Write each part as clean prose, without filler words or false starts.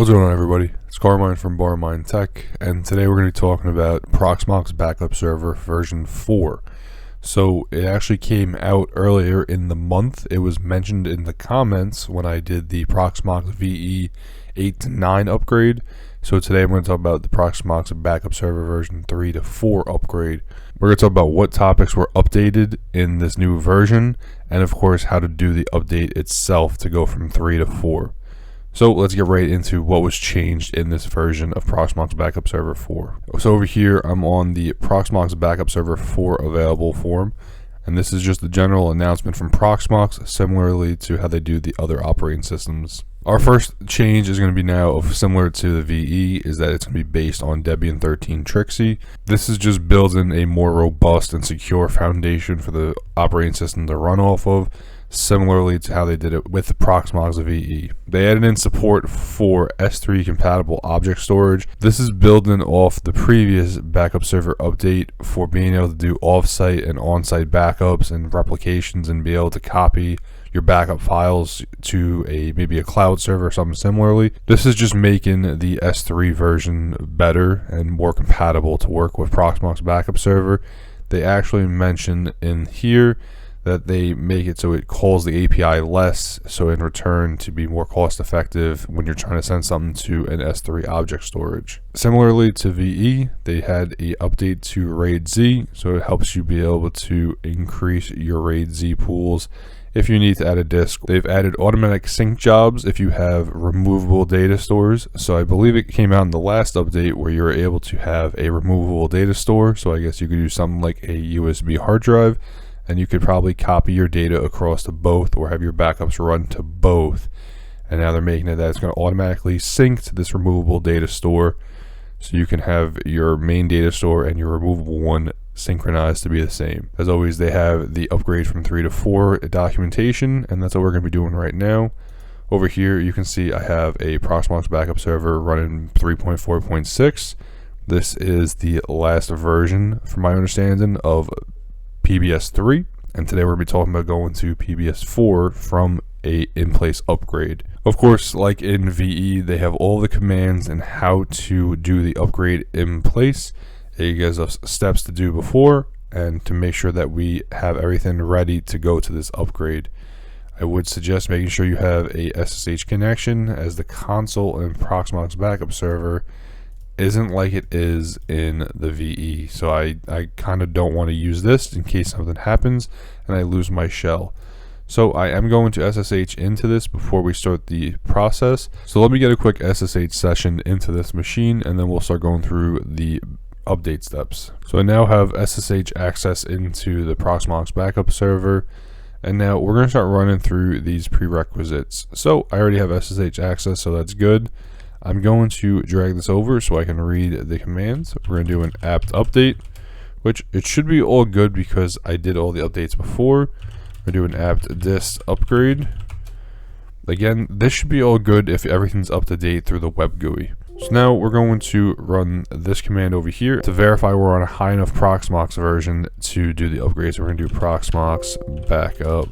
What's going on, everybody? It's Carmine from Barmine Tech, and today we're going to be talking about Proxmox Backup Server version 4. So it actually came out earlier in the month. It was mentioned in the comments when I did the Proxmox VE 8 to 9 upgrade. So today I'm going to talk about the Proxmox Backup Server version 3 to 4 upgrade. We're going to talk about what topics were updated in this new version, and of course how to do the update itself to go from 3 to 4. So let's get right into what was changed in this version of Proxmox Backup Server 4. So over here, I'm on the Proxmox Backup Server 4 available form, and this is just a general announcement from Proxmox, similarly to how they do the other operating systems. Our first change is going to be now similar to the VE, is that it's going to be based on Debian 13 Trixie. This is just building a more robust and secure foundation for the operating system to run off of, similarly to how they did it with the Proxmox VE. They added in support for S3 compatible object storage. This is building off the previous backup server update for being able to do off-site and on-site backups and replications and be able to copy your backup files to maybe a cloud server or something similarly. This is just making the S3 version better and more compatible to work with Proxmox Backup Server. They actually mention in here that they make it so it calls the API less, so in return to be more cost effective when you're trying to send something to an S3 object storage. Similarly to VE, they had an update to RAID Z, so it helps you be able to increase your RAID Z pools if you need to add a disk. They've added automatic sync jobs if you have removable data stores. So I believe it came out in the last update where you're able to have a removable data store, so I guess you could do something like a USB hard drive, and you could probably copy your data across to both or have your backups run to both. And now they're making it that it's going to automatically sync to this removable data store, so you can have your main data store and your removable one synchronized to be the same. As always, they have the upgrade from 3 to 4 documentation, and that's what we're going to be doing right now. Over here you can see I have a Proxmox Backup Server running 3.4.6. This is the last version, from my understanding, of PBS 3, and today we're going to be talking about going to PBS 4 from a in-place upgrade. Of course, like in VE, they have all the commands and how to do the upgrade in place. It gives us steps to do before and to make sure that we have everything ready to go to this upgrade. I would suggest making sure you have a SSH connection, as the console in Proxmox Backup Server isn't like it is in the VE, so I kind of don't want to use this in case something happens and I lose my shell. So I am going to SSH into this before we start the process. So let me get a quick SSH session into this machine, and then we'll start going through the update steps. So I now have SSH access into the Proxmox Backup Server, and now we're going to start running through these prerequisites. So I already have SSH access, so that's good. I'm going to drag this over so I can read the commands. We're going to do an apt update, which it should be all good because I did all the updates before. We're going to do an apt dist upgrade. Again, this should be all good if everything's up to date through the web GUI. So now we're going to run this command over here to verify we're on a high enough Proxmox version to do the upgrades. We're going to do Proxmox Backup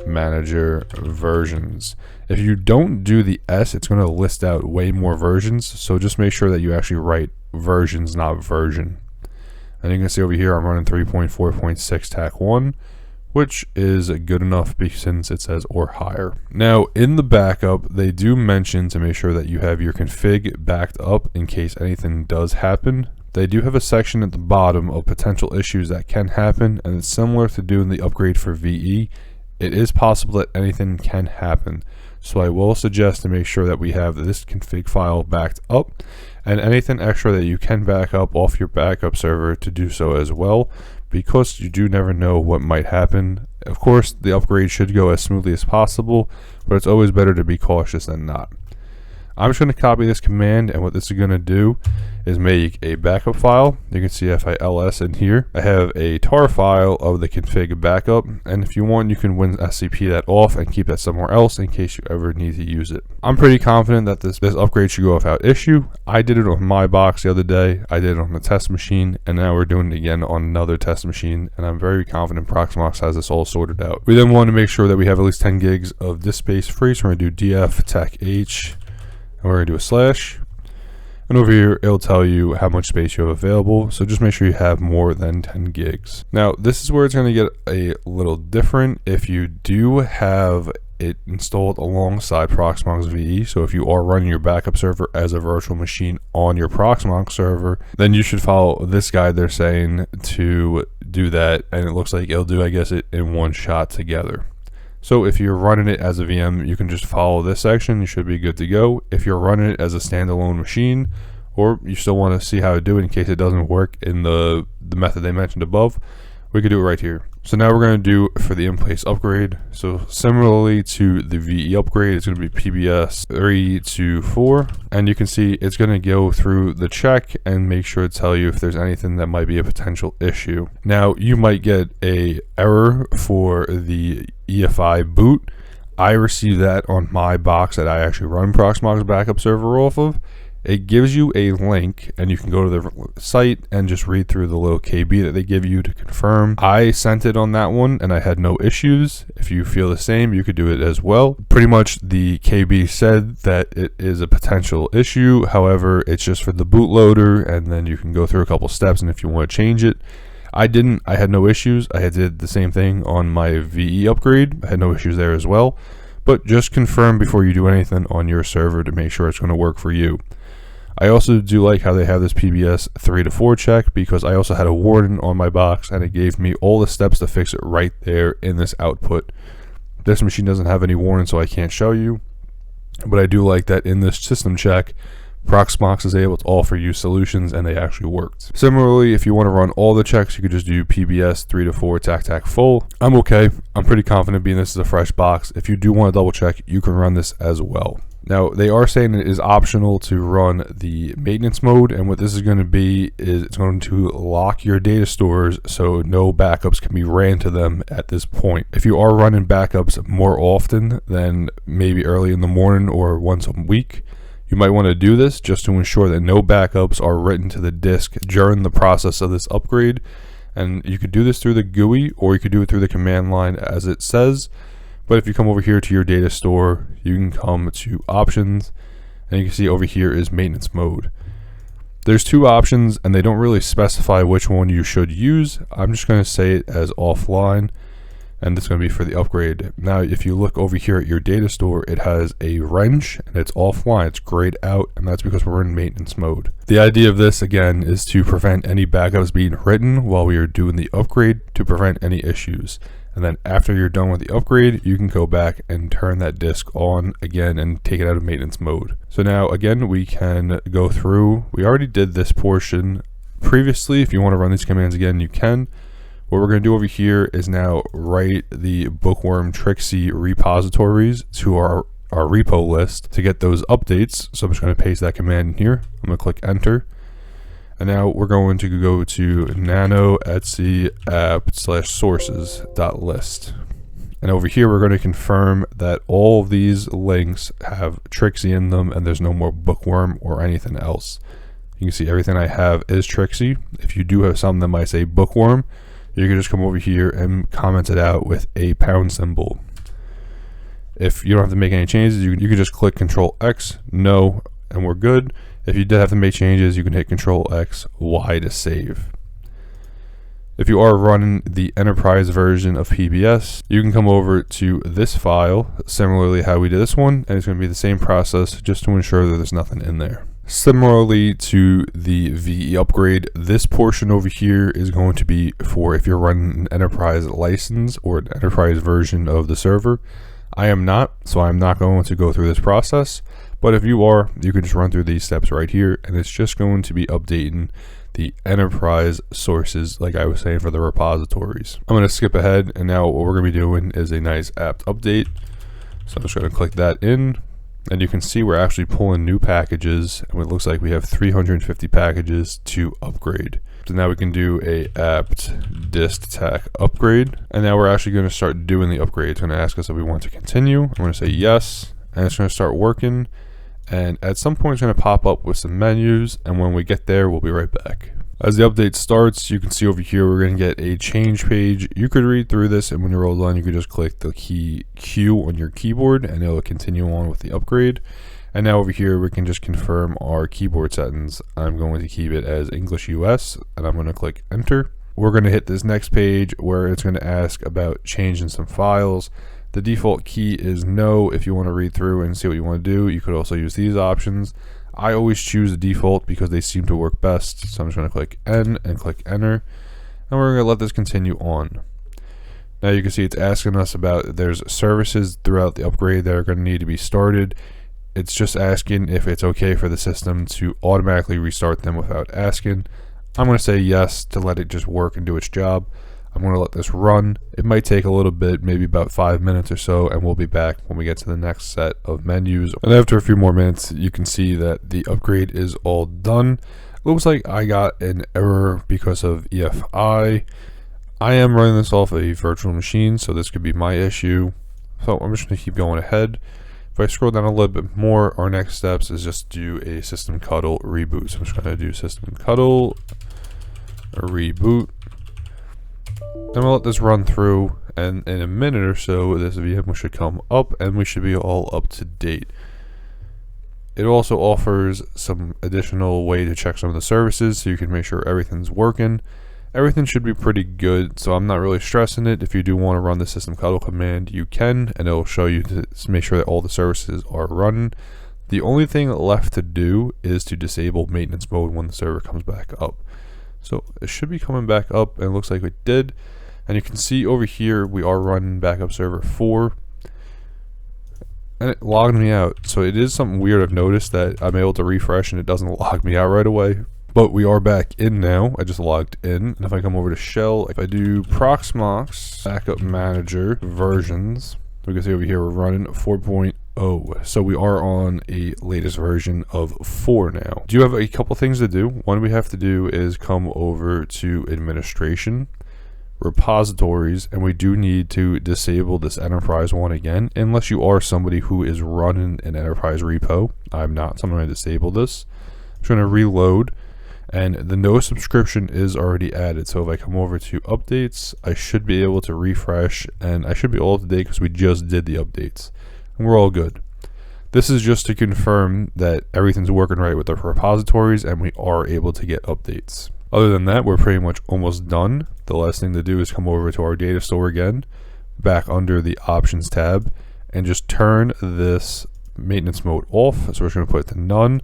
Manager versions. If you don't do the S, it's going to list out way more versions, so just make sure that you actually write versions, not version. And you can see over here I'm running 3.4.6 TAC 1, which is good enough since it says or higher. Now in the backup, they do mention to make sure that you have your config backed up in case anything does happen. They do have a section at the bottom of potential issues that can happen, and it's similar to doing the upgrade for VE. It is possible that anything can happen, so I will suggest to make sure that we have this config file backed up, and anything extra that you can back up off your backup server to do so as well, because you do never know what might happen. Of course, the upgrade should go as smoothly as possible, but it's always better to be cautious than not. I'm just going to copy this command, and what this is going to do is make a backup file. You can see if I ls in here, I have a tar file of the config backup, and if you want, you can WinSCP that off and keep that somewhere else in case you ever need to use it. I'm pretty confident that this upgrade should go without issue. I did it on my box the other day, I did it on the test machine, and now we're doing it again on another test machine, and I'm very confident Proxmox has this all sorted out. We then want to make sure that we have at least 10 gigs of disk space free, so we're going to do df tech h we're going to do a slash. And over here, it'll tell you how much space you have available. So just make sure you have more than 10 gigs. Now, this is where it's going to get a little different if you do have it installed alongside Proxmox VE. So if you are running your backup server as a virtual machine on your Proxmox server, then you should follow this guide they're saying to do that. And it looks like it'll do, I guess, it in one shot together. So if you're running it as a VM, you can just follow this section. You should be good to go. If you're running it as a standalone machine, or you still want to see how to do it in case it doesn't work in the method they mentioned above, we could do it right here. So now we're going to do for the in-place upgrade. So similarly to the VE upgrade, it's going to be PBS 3 to 4. And you can see it's going to go through the check and make sure to tell you if there's anything that might be a potential issue. Now, you might get a error for the EFI boot. I received that on my box that I actually run Proxmox Backup Server off of. It gives you a link and you can go to the site and just read through the little KB that they give you to confirm. I sent it on that one and I had no issues. If you feel the same, you could do it as well. Pretty much the KB said that it is a potential issue. However, it's just for the bootloader, and then you can go through a couple steps, and if you want to change it. I didn't. I had no issues. I did the same thing on my VE upgrade. I had no issues there as well. But just confirm before you do anything on your server to make sure it's going to work for you. I also do like how they have this PBS 3 to 4 check, because I also had a warning on my box and it gave me all the steps to fix it right there in this output. This machine doesn't have any warning, so I can't show you, but I do like that in this system check, Proxmox is able to offer you solutions, and they actually worked. Similarly, if you want to run all the checks, you could just do PBS 3 to 4 tac full. I'm okay. I'm pretty confident being this is a fresh box. If you do want to double check, you can run this as well. Now, they are saying it is optional to run the maintenance mode, and what this is going to be is it's going to lock your data stores so no backups can be ran to them at this point. If you are running backups more often than maybe early in the morning or once a week, you might want to do this just to ensure that no backups are written to the disk during the process of this upgrade. And you could do this through the GUI, or you could do it through the command line as it says. But if you come over here to your data store, you can come to options, and you can see over here is maintenance mode. There's two options, and they don't really specify which one you should use. I'm just going to say it as offline, and it's going to be for the upgrade. Now, if you look over here at your data store, it has a wrench, and it's offline. It's grayed out, and that's because we're in maintenance mode. The idea of this, again, is to prevent any backups being written while we are doing the upgrade to prevent any issues. And then after you're done with the upgrade, you can go back and turn that disk on again and take it out of maintenance mode. So now again, we can go through. We already did this portion previously. If you want to run these commands again, you can. What we're going to do over here is now write the Bookworm Trixie repositories to our repo list to get those updates. So I'm just going to paste that command in here. I'm going to click enter. And now we're going to go to nano etsy app/sources.list. And over here, we're going to confirm that all of these links have Trixie in them and there's no more Bookworm or anything else. You can see everything I have is Trixie. If you do have something that might say Bookworm, you can just come over here and comment it out with a pound symbol. If you don't have to make any changes, you can just click Control X, no, and we're good. If you did have to make changes, you can hit Control X, Y to save. If you are running the enterprise version of PBS, you can come over to this file, similarly how we did this one, and it's going to be the same process just to ensure that there's nothing in there. Similarly to the VE upgrade, this portion over here is going to be for if you're running an enterprise license or an enterprise version of the server. I am not, so I'm not going to go through this process. But if you are, you can just run through these steps right here, and it's just going to be updating the enterprise sources like I was saying for the repositories. I'm going to skip ahead, and now what we're going to be doing is a nice apt update. So I'm just going to click that in, and you can see we're actually pulling new packages, and it looks like we have 350 packages to upgrade. So now we can do a apt dist tac upgrade, and now we're actually going to start doing the upgrade. It's going to ask us if we want to continue. I'm going to say yes, and it's going to start working. And at some point it's going to pop up with some menus, and when we get there, we'll be right back. As the update starts, you can see over here we're going to get a change page. You could read through this, and when you're all done, you could just click the key Q on your keyboard, and it'll continue on with the upgrade. And now over here we can just confirm our keyboard settings. I'm going to keep it as English US, and I'm going to click enter. We're going to hit this next page where it's going to ask about changing some files. The default key is no. If you want to read through and see what you want to do, you could also use these options. I always choose the default because they seem to work best. So I'm just going to click N and click enter, and we're going to let this continue on. Now you can see it's asking us about there's services throughout the upgrade that are going to need to be started. It's just asking if it's okay for the system to automatically restart them without asking. I'm going to say yes to let it just work and do its job. I'm going to let this run. It might take a little bit, maybe about 5 minutes or so, and we'll be back when we get to the next set of menus. And after a few more minutes, you can see that the upgrade is all done. Looks like I got an error because of EFI. I am running this off a virtual machine, so this could be my issue. So I'm just going to keep going ahead. If I scroll down a little bit more, our next steps is just do a system cuddle reboot. So I'm just going to do system cuddle reboot. Then we'll let this run through, and in a minute or so, this VM should come up, and we should be all up to date. It also offers some additional way to check some of the services, so you can make sure everything's working. Everything should be pretty good, so I'm not really stressing it. If you do want to run the system cuddle command, you can, and it'll show you to make sure that all the services are running. The only thing left to do is to disable maintenance mode when the server comes back up. So it should be coming back up, and it looks like it did. And you can see over here we are running backup server 4, and it logged me out. So it is something weird. I've noticed that I'm able to refresh and it doesn't log me out right away. But we are back in now. I just logged in, and if I come over to shell, if I do Proxmox Backup Manager versions, we can see over here we're running 4.0. So we are on a latest version of 4 now. Do you have a couple things to do? One we have to do is come over to administration, repositories, and we do need to disable this enterprise one again, unless you are somebody who is running an enterprise repo. I'm not, so I'm going to disable this. I'm just going to reload. And the no subscription is already added. So if I come over to updates, I should be able to refresh, and I should be all up to date because we just did the updates. And we're all good. This is just to confirm that everything's working right with the repositories and we are able to get updates. Other than that, we're pretty much almost done. The last thing to do is come over to our data store again, back under the options tab, and just turn this maintenance mode off. So we're just going to put it to none.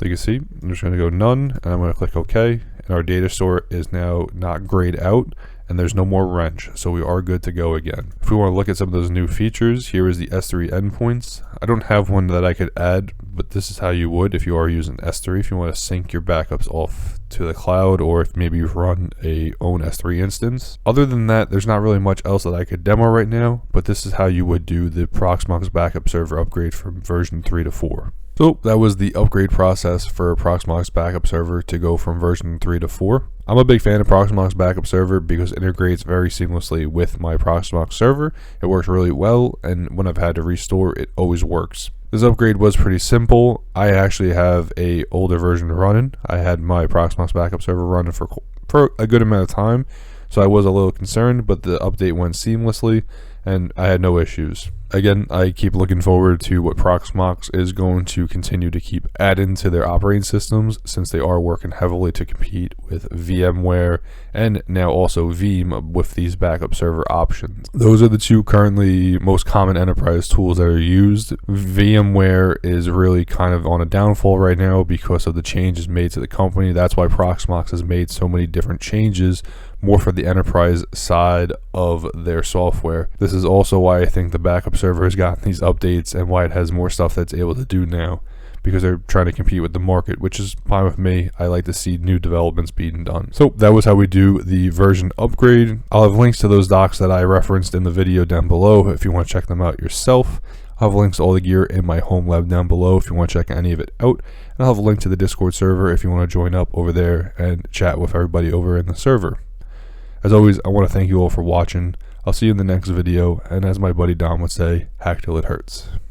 You can see, I'm just going to go none, and I'm going to click OK, and our data store is now not grayed out, and there's no more wrench, so we are good to go again. If we want to look at some of those new features, here is the S3 endpoints. I don't have one that I could add, but this is how you would if you are using S3, if you want to sync your backups off to the cloud, or if maybe you run a own S3 instance. Other than that, there's not really much else that I could demo right now, but this is how you would do the Proxmox Backup Server upgrade from version 3 to 4. So that was the upgrade process for Proxmox Backup Server to go from version 3 to 4. I'm a big fan of Proxmox Backup Server because it integrates very seamlessly with my Proxmox server. It works really well, and when I've had to restore, it always works. This upgrade was pretty simple. I actually have a older version running. I had my Proxmox Backup Server running for a good amount of time, so I was a little concerned, but the update went seamlessly, and I had no issues. Again, I keep looking forward to what Proxmox is going to continue to keep adding to their operating systems, since they are working heavily to compete with VMware and now also Veeam with these backup server options. Those are the two currently most common enterprise tools that are used. VMware is really kind of on a downfall right now because of the changes made to the company. That's why Proxmox has made so many different changes, more for the enterprise side of their software. This is also why I think the backup server has gotten these updates and why it has more stuff that's able to do now, because they're trying to compete with the market, which is fine with me. I like to see new developments being done. So that was how we do the version upgrade. I'll have links to those docs that I referenced in the video down below if you want to check them out yourself. I'll have links to all the gear in my home lab down below if you want to check any of it out. And I'll have a link to the Discord server if you want to join up over there and chat with everybody over in the server. As always, I want to thank you all for watching. I'll see you in the next video, and as my buddy Dom would say, hack till it hurts.